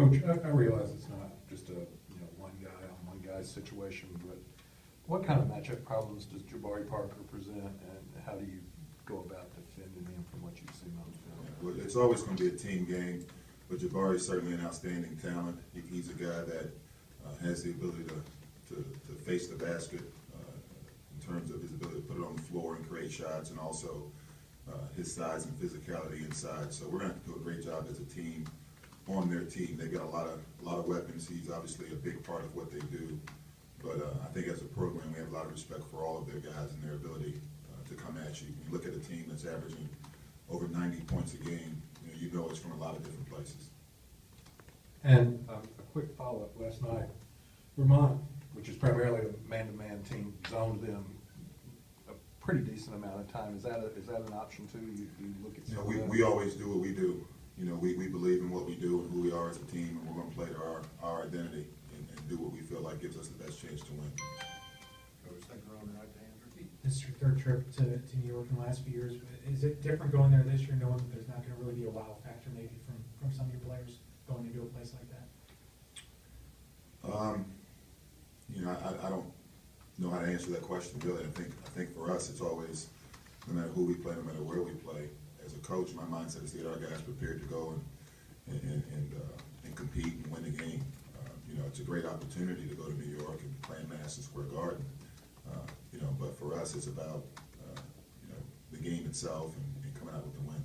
Coach, I realize it's not just a one guy on one guy's situation, but what kind of matchup problems does Jabari Parker present, and how do you go about defending him from what you've seen on the field? Well, it's always going to be a team game, but Jabari is certainly an outstanding talent. He's a guy that has the ability to face the basket in terms of his ability to put it on the floor and create shots, and also his size and physicality inside. So we're going to have to do a great job as a team on their team. They've got a lot of weapons. He's obviously a big part of what they do. But I think as a program, we have a lot of respect for all of their guys and their ability to come at you. When you look at a team that's averaging over 90 points a game, you know it's from a lot of different places. And a quick follow-up. Last night, Vermont, which is primarily a man-to-man team, zoned them a pretty decent amount of time. Is that an option too? You look at we always do what we do. We believe in what we do and who we are as a team, and we're going to play to our identity and do what we feel like gives us the best chance to win. This is your third trip to New York in the last few years. Is it different going there this year, knowing that there's not going to really be a wow factor maybe from some of your players going into a place like that? I don't know how to answer that question really. I think for us, it's always, no matter who we play, no matter where we play. As a coach, my mindset is to get our guys prepared to go and compete and win the game. It's a great opportunity to go to New York and play in Madison Square Garden. But for us, it's about the game itself and coming out with the win.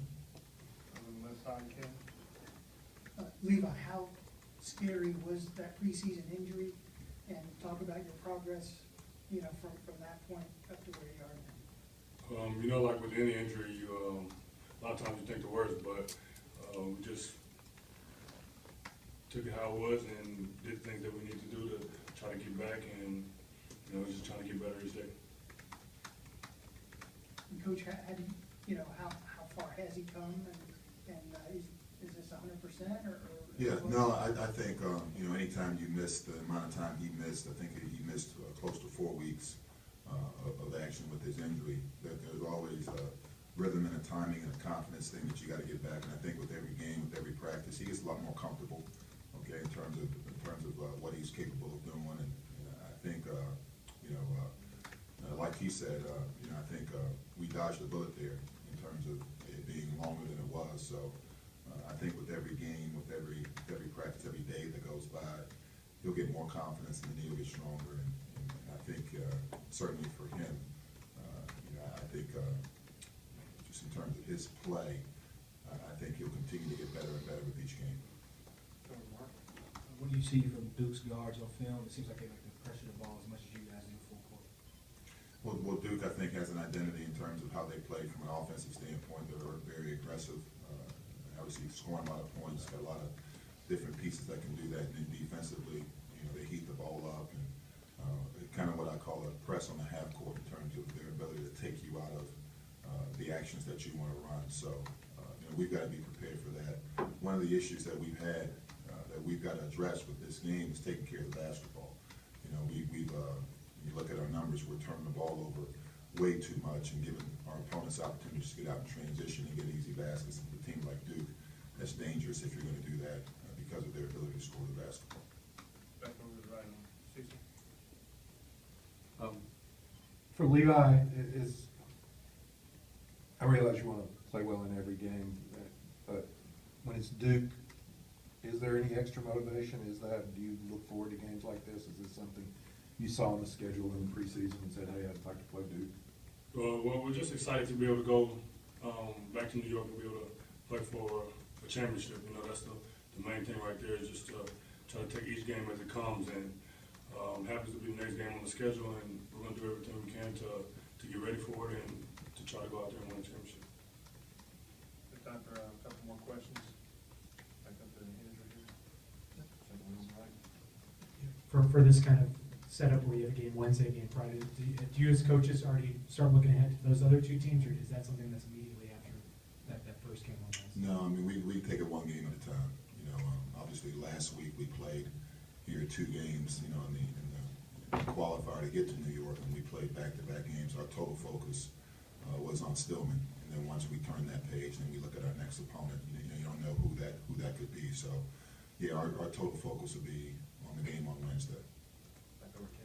Levi, how scary was that preseason injury? And talk about your progress, from that point up to where you are now. Like with any injury, a lot of times you think the worst, but we just took it how it was and did things that we need to do to try to get back, and just trying to get better each day. And Coach, how far has he come, and is this 100% or? Yeah, no, I think anytime you miss the amount of time he missed, I think he missed close to 4 weeks of action with his injury. There's always a rhythm and a timing and a confidence thing that you got to get back. And I think with every game, with every practice, he gets a lot more comfortable. Okay, in terms of what he's capable of doing, and I think like he said, I think we dodged a bullet there in terms of it being longer than it was. So I think with every game, with every practice, every day that goes by, he'll get more confidence and the knee will get stronger. And I think certainly for him, I think just in terms of his play, I think he'll continue to get better and better with each game. What do you see from Duke's guards on film? It seems like they like to pressure the ball as much as you guys do full court. Well, Duke, I think, has an identity in terms of how they play from an offensive standpoint. They're very aggressive. Obviously, scoring a lot of points. Got a lot of different pieces that can do that. And then defensively, they heat the ball up, and kind of what I call a press on the half court in terms of their ability to take you out of the actions that you want to run. So we've got to be prepared for that. One of the issues that we've had that we've got to address with this game is taking care of the basketball. You look at our numbers, we're turning the ball over way too much and giving our opponents opportunities to get out and transition and get easy baskets. And for a team like Duke, that's dangerous if you're going to do that because of their ability to score the basketball. Back over to right on 60. For Levi, I realize you want to play well in every game, but when it's Duke, is there any extra motivation? Do you look forward to games like this? Is this something you saw on the schedule in the preseason and said, hey, I'd like to play Duke? Well, we're just excited to be able to go back to New York and be able to play for a championship. That's the main thing right there, is just to try to take each game as it comes. And happens to be the next game on the schedule, and we're going to do everything we can to get ready for it and to try to go out there and win a championship. Time for a couple more questions. Back up to the hands right here. For this kind of setup where you have a game Wednesday, game Friday, do you as coaches already start looking ahead to those other two teams, or is that something that's immediately after that first game on Wednesday? No, I mean, we take it one game at a time. Obviously last week we played here 2 games, in the qualifier to get to New York, and we played back-to-back games. Our total focus was on Stillman, and then once we turn that page, then we look at our next opponent. You don't know who that could be. So Yeah, our total focus will be on the game on Wednesday. Back over to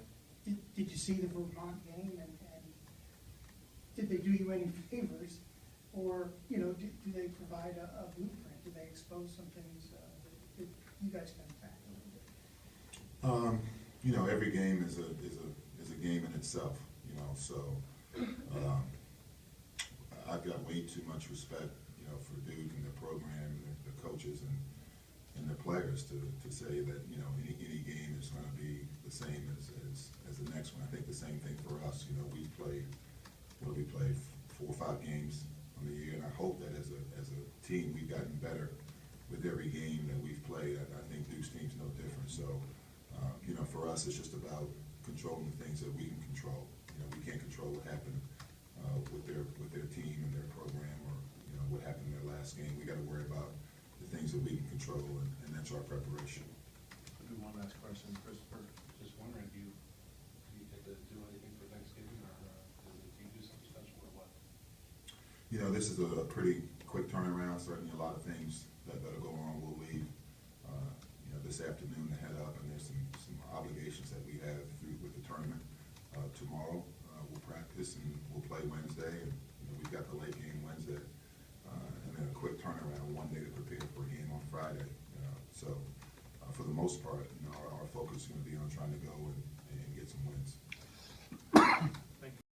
Ken. Did you see the Vermont game and did they do you any favors? Or, you know, do they provide a blueprint? Do they expose some things that you guys can attack a little bit? You know, every game is a game in itself, you know, so, I've got way too much respect, you know, for Duke and the program, and the coaches and the players to say that, you know, any game is gonna be the same as the next one. I think the same thing for us, you know, we played 4 or 5 games on the year, and I hope that as a team, we've gotten better with every game that we've played. I think Duke's team's no different, so, you know, for us, it's just about controlling the things that we can control. You know, we can't control what happened with their team and their program, or, you know, what happened in their last game. We gotta worry about the things that we can control, and that's our preparation. I'll do one last question, Christopher. Just wondering, do you get to do anything for Thanksgiving, or do you do something special, or what? You know, this is a pretty quick turnaround. Certainly a lot of things that'll go on. We'll leave, you know, this afternoon to head up, and there's some obligations that we have with the tournament. Tomorrow, we'll practice and we'll play Wednesday, and, you know, we've got the late game Wednesday. And then a quick turnaround, one day to prepare for a game on Friday. So, for the most part, you know, our focus is gonna be on trying to go and get some wins.